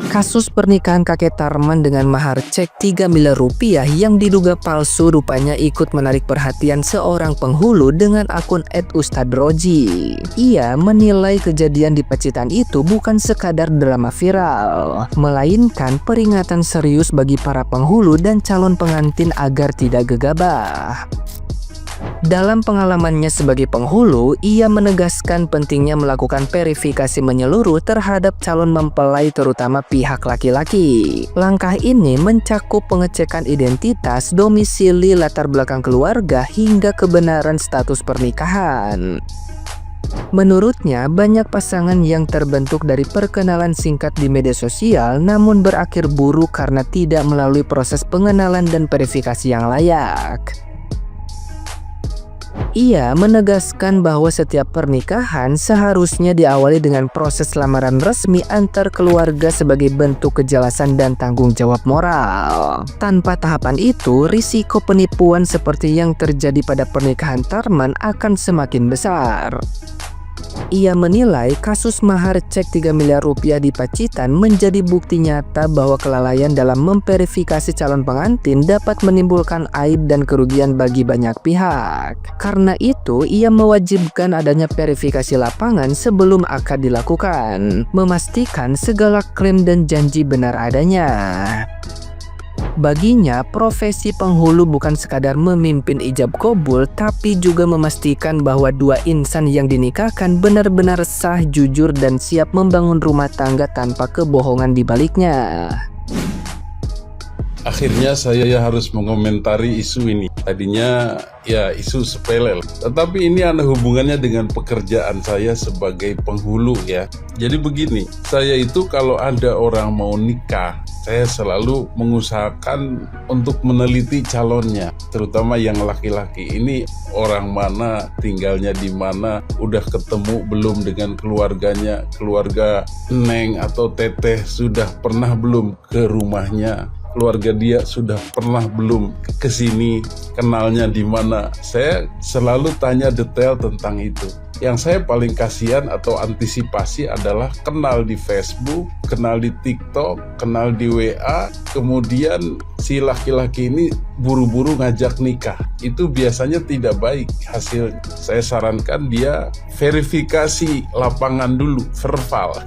Kasus pernikahan kakek Tarman dengan mahar cek 3 miliar rupiah yang diduga palsu rupanya ikut menarik perhatian seorang penghulu dengan akun @ustadroji. Ia menilai kejadian di Pacitan itu bukan sekadar drama viral, melainkan peringatan serius bagi para penghulu dan calon pengantin agar tidak gegabah. Dalam pengalamannya sebagai penghulu, ia menegaskan pentingnya melakukan verifikasi menyeluruh terhadap calon mempelai terutama pihak laki-laki. Langkah ini mencakup pengecekan identitas, domisili, latar belakang keluarga, hingga kebenaran status pernikahan. Menurutnya, banyak pasangan yang terbentuk dari perkenalan singkat di media sosial namun berakhir buruk karena tidak melalui proses pengenalan dan verifikasi yang layak. Ia menegaskan bahwa setiap pernikahan seharusnya diawali dengan proses lamaran resmi antar keluarga sebagai bentuk kejelasan dan tanggung jawab moral. Tanpa tahapan itu, risiko penipuan seperti yang terjadi pada pernikahan Tarman akan semakin besar. Ia menilai kasus mahar cek 3 miliar rupiah di Pacitan menjadi bukti nyata bahwa kelalaian dalam memverifikasi calon pengantin dapat menimbulkan aib dan kerugian bagi banyak pihak. Karena itu, ia mewajibkan adanya verifikasi lapangan sebelum akad dilakukan, memastikan segala klaim dan janji benar adanya. Baginya, profesi penghulu bukan sekadar memimpin ijab kabul, tapi juga memastikan bahwa dua insan yang dinikahkan benar-benar sah, jujur, dan siap membangun rumah tangga tanpa kebohongan di baliknya. Akhirnya saya harus mengomentari isu ini. Tadinya ya isu sepele, tetapi ini ada hubungannya dengan pekerjaan saya sebagai penghulu ya. Jadi begini, saya itu kalau ada orang mau nikah, saya selalu mengusahakan untuk meneliti calonnya, terutama yang laki-laki. Ini orang mana, tinggalnya di mana, udah ketemu belum dengan keluarganya, keluarga Neng atau Teteh sudah pernah belum ke rumahnya, keluarga dia sudah pernah belum ke sini, kenalnya di mana. Saya selalu tanya detail tentang itu. Yang saya paling kasihan atau antisipasi adalah kenal di Facebook, kenal di TikTok, kenal di WA, kemudian si laki-laki ini buru-buru ngajak nikah. Itu biasanya tidak baik hasilnya. Saya sarankan dia verifikasi lapangan dulu, verbal.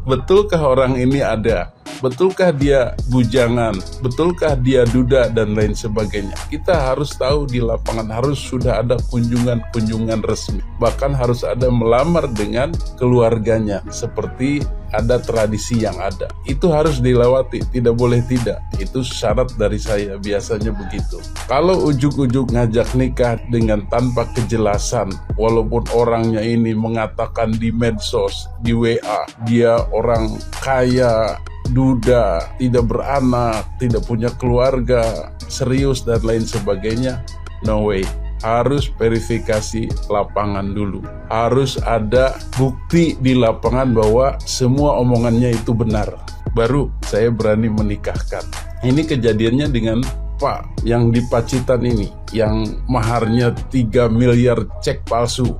Betulkah orang ini ada? Betulkah dia bujangan? Betulkah dia duda? Dan lain sebagainya. Kita harus tahu di lapangan, harus sudah ada kunjungan-kunjungan resmi. Bahkan harus ada melamar dengan keluarganya, seperti ada tradisi yang ada. Itu harus dilewati, tidak boleh tidak. Itu syarat dari saya, biasanya begitu. Kalau ujuk-ujuk ngajak nikah dengan tanpa kejelasan, walaupun orangnya ini mengatakan di medsos, di WA, dia orang kaya, duda, tidak beranak, tidak punya keluarga, serius dan lain sebagainya, no way. Harus verifikasi lapangan dulu. Harus ada bukti di lapangan bahwa semua omongannya itu benar. Baru saya berani menikahkan. Ini kejadiannya dengan Pak yang di Pacitan ini, yang maharnya 3 miliar cek palsu.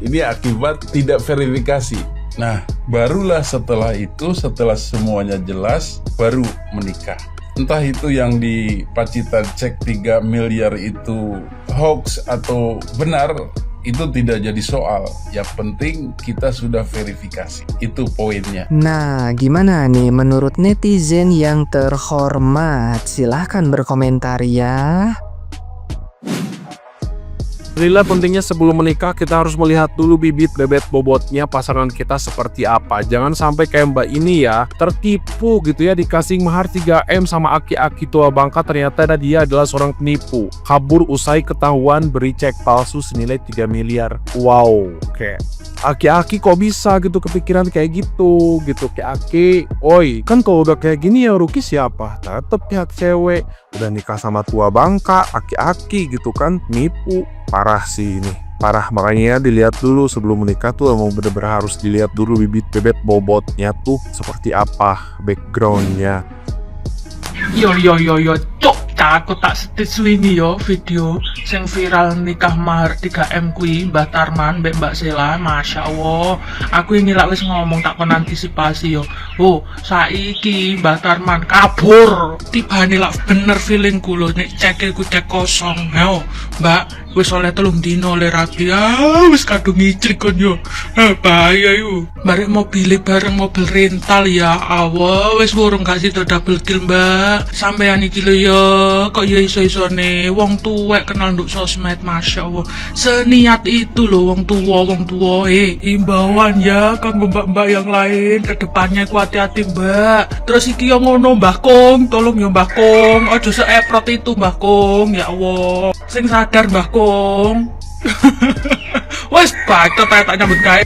Ini akibat tidak verifikasi. Nah, barulah setelah itu, setelah semuanya jelas, baru menikah. Entah itu yang di Pacitan cek 3 miliar itu hoax atau benar, itu tidak jadi soal. Yang penting kita sudah verifikasi. Itu poinnya. Nah, gimana nih menurut netizen yang terhormat? Silahkan berkomentar ya. Alhamdulillah, pentingnya sebelum menikah kita harus melihat dulu bibit bebet bobotnya pasangan kita seperti apa. Jangan sampai kayak Mbak ini ya, tertipu gitu ya, dikasih mahar 3M sama aki-aki tua bangka, ternyata dia adalah seorang penipu. Kabur usai ketahuan beri cek palsu senilai 3 miliar. Wow, kayak aki-aki kok bisa gitu kepikiran kayak gitu kayak aki. Oi, kan kalau udah kayak gini ya rugi siapa? Tetep pihak cewek. Udah nikah sama tua bangka, aki-aki gitu kan, nipu. Parah sih ini, parah. Makanya dilihat dulu sebelum menikah tuh, emang bener-bener harus dilihat dulu bibit bebet bobotnya tuh seperti apa, backgroundnya. Yo, cok. aku tak setit swingi yo video sing viral nikah mahar 3M kuwi Mbah Tarman mbek Mbak Sela. Masya Allah, aku ini lak wis ngomong tak kon antisipasi yo. Oh, saiki Mbah Tarman kabur. Tibane lak bener feelingku lho nek cekilku cek kosong. Yo, Mbak, wis oleh 3 dino oleh rapi. Wis kadung ngicrik kon yo. Bahaya yo. Bareng mobil bareng mobil rental ya Allah, wis wurung gak sida double kill, Mbak. Sampeyan iki lho yo kok ya iso-isone wong tuwek kenal nduk sosmed. Masya Allah, seniat itu loh wong tua imbauan ya kanggo mbak-mbak yang lain ke depannya ku hati-hati, Mbak. Terus iki yo ngono Mbah Kong, tolong ya Mbah Kong, ojo seeprot itu Mbah Kong, ya Allah, sing sadar Mbah Kong. Wes bacot tak nyambut gawe.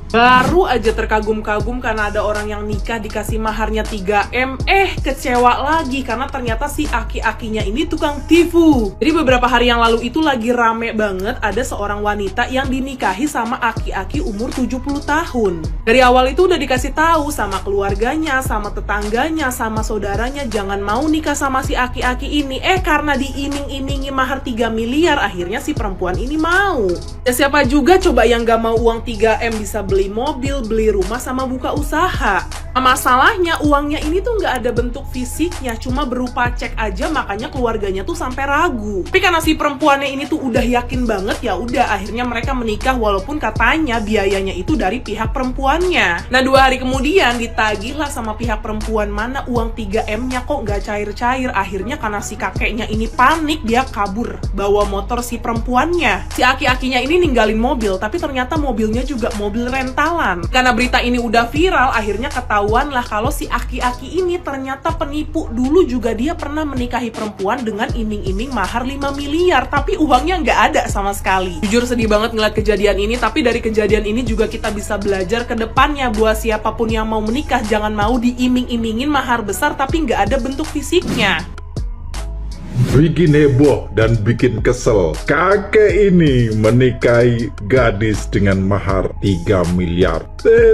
Baru aja terkagum-kagum karena ada orang yang nikah dikasih maharnya 3M, kecewa lagi karena ternyata si aki-akinya ini tukang tipu. Jadi beberapa hari yang lalu itu lagi rame banget ada seorang wanita yang dinikahi sama aki-aki umur 70 tahun. Dari awal itu udah dikasih tahu sama keluarganya, sama tetangganya, sama saudaranya jangan mau nikah sama si aki-aki ini. Karena diiming-imingi mahar 3 miliar akhirnya si perempuan ini mau. Ya siapa juga coba yang gak mau uang 3M bisa beli mobil, beli rumah, sama buka usaha. Nah, masalahnya uangnya ini tuh nggak ada bentuk fisiknya, cuma berupa cek aja, makanya keluarganya tuh sampai ragu. Tapi karena si perempuannya ini tuh udah yakin banget, ya udah akhirnya mereka menikah walaupun katanya biayanya itu dari pihak perempuannya. Nah 2 hari kemudian ditagihlah sama pihak perempuan, mana uang 3M-nya kok nggak cair-cair. Akhirnya karena si kakeknya ini panik, dia kabur bawa motor si perempuannya. Si aki-akinya ini ninggalin mobil, tapi ternyata mobilnya juga mobil rentalan. Karena berita ini udah viral, akhirnya ketahuan lah kalau si aki-aki ini ternyata penipu. Dulu juga dia pernah menikahi perempuan dengan iming-iming mahar 5 miliar, tapi uangnya nggak ada sama sekali. Jujur sedih banget ngeliat kejadian ini, tapi dari kejadian ini juga kita bisa belajar ke depannya buat siapapun yang mau menikah, jangan mau diiming-imingin mahar besar tapi nggak ada bentuk fisiknya. Bikin heboh dan bikin kesel, kakek ini menikahi gadis dengan mahar 3 miliar.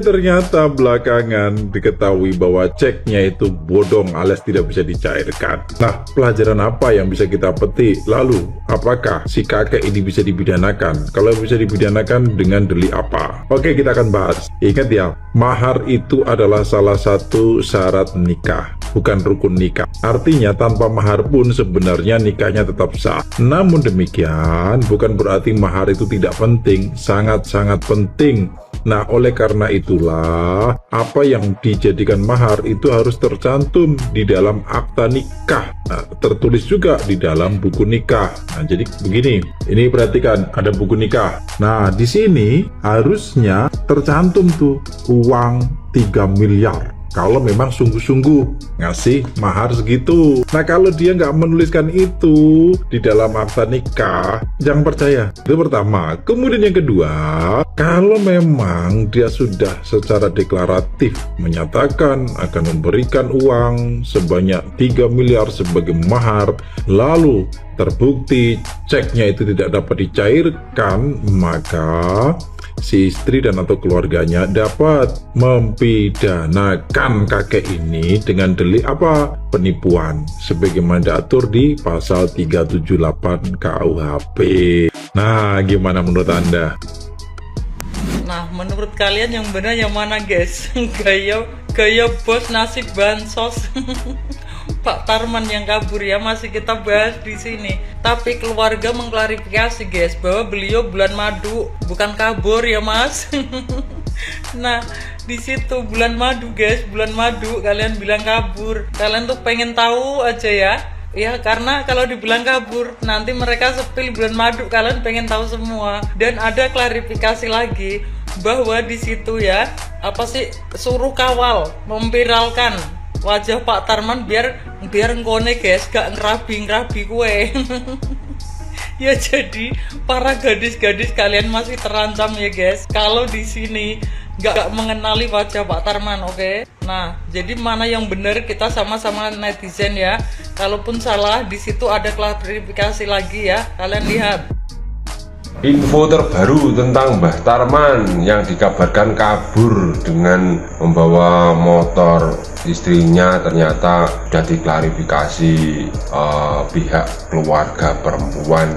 Ternyata belakangan diketahui bahwa ceknya itu bodong alias tidak bisa dicairkan. Nah, pelajaran apa yang bisa kita petik? Lalu, apakah si kakek ini bisa dipidanakan? Kalau bisa dipidanakan, dengan delik apa? Oke, kita akan bahas. Ingat ya, mahar itu adalah salah satu syarat nikah, bukan rukun nikah. Artinya tanpa mahar pun sebenarnya nikahnya tetap sah. Namun demikian bukan berarti mahar itu tidak penting, sangat-sangat penting. Nah, oleh karena itulah apa yang dijadikan mahar itu harus tercantum di dalam akta nikah. Nah, tertulis juga di dalam buku nikah. Nah, jadi begini, ini perhatikan ada buku nikah. Nah, di sini harusnya tercantum tuh uang 3 miliar. Kalau memang sungguh-sungguh ngasih mahar segitu. Nah, kalau dia nggak menuliskan itu di dalam akta nikah, jangan percaya. Itu pertama. Kemudian yang kedua, kalau memang dia sudah secara deklaratif menyatakan akan memberikan uang sebanyak 3 miliar sebagai mahar, lalu terbukti ceknya itu tidak dapat dicairkan, maka si istri dan atau keluarganya dapat mempidanakan kakek ini dengan delik apa? Penipuan, sebagaimana diatur di pasal 378 KUHP. Nah, gimana menurut Anda? Nah, menurut kalian yang benar yang mana, guys? Gaya bos nasib bansos. Pak Tarman yang kabur ya, masih kita bahas di sini. Tapi keluarga mengklarifikasi, guys, bahwa beliau bulan madu, bukan kabur ya, Mas. Nah, di situ bulan madu, guys, bulan madu. Kalian bilang kabur. Kalian tuh pengen tahu aja ya. Ya, karena kalau dibilang kabur, nanti mereka sepil bulan madu. Kalian pengen tahu semua. Dan ada klarifikasi lagi bahwa di situ ya, apa sih, suruh kawal memviralkan wajah Pak Tarman biar ngkone, guys, gak ngerabi kue. Ya, jadi para gadis-gadis kalian masih terancam ya, guys, kalau di sini gak mengenali wajah Pak Tarman, oke? Nah, jadi mana yang benar, kita sama-sama netizen ya. Kalaupun salah, di situ ada klarifikasi lagi ya, kalian lihat. Info terbaru tentang Mbah Tarman yang dikabarkan kabur dengan membawa motor istrinya ternyata sudah diklarifikasi pihak keluarga perempuan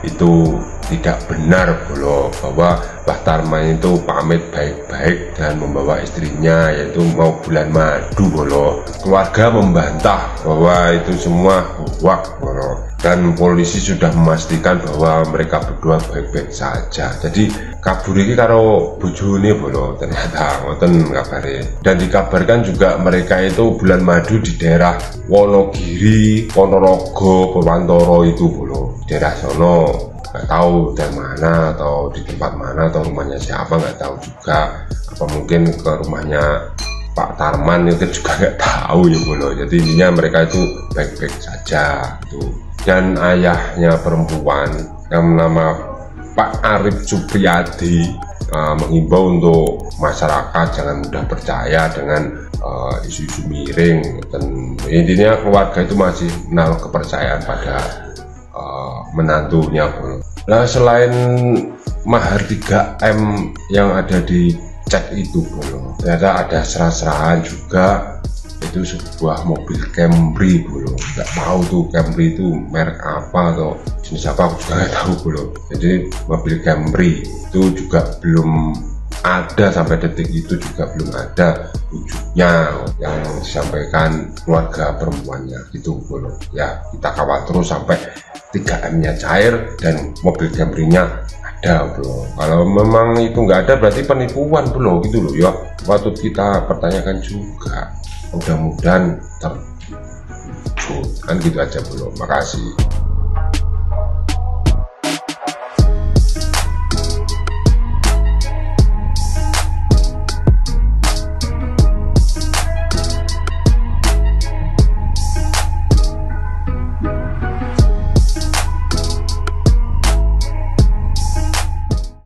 itu tidak benar bolo, bahwa Mbah Tarman itu pamit baik-baik dan membawa istrinya yaitu mau bulan madu bolo. Keluarga membantah bahwa itu semua hoax bolo, dan polisi sudah memastikan bahwa mereka berdua baik-baik saja. Jadi kabur ini karo bojone bolo, ternyata ngoten kabare. Dan dikabarkan juga mereka itu bulan madu di daerah Wonogiri, Ponorogo, Purwantoro itu bolo, daerah sono. Nggak tahu dari mana atau di tempat mana atau rumahnya siapa, nggak tahu juga. Apa mungkin ke rumahnya Pak Tarman itu juga nggak tahu ya bolo. Jadi intinya mereka itu baik-baik saja tuh. Dan ayahnya perempuan yang bernama Pak Arif Supriyadi menghimbau untuk masyarakat jangan mudah percaya dengan isu-isu miring, dan intinya keluarga itu masih menaruh kepercayaan pada menantunya bro. Nah, selain mahar 3M yang ada di chat itu bro, ternyata ada serah-serahan juga, itu sebuah mobil Camry bro. Nggak tahu tuh Camry itu merek apa atau jenis apa, aku juga nggak tahu bro. Jadi mobil Camry itu juga belum ada, sampai detik itu juga belum ada wujudnya yang disampaikan keluarga perempuannya gitu bro. Ya kita kawal terus sampai 3M-nya cair dan mobil Camry-nya ada bro. Kalau memang itu nggak ada berarti penipuan bro gitu loh ya, patut kita pertanyakan juga. Mudah-mudahan terwujud kan, gitu aja bro. Makasih.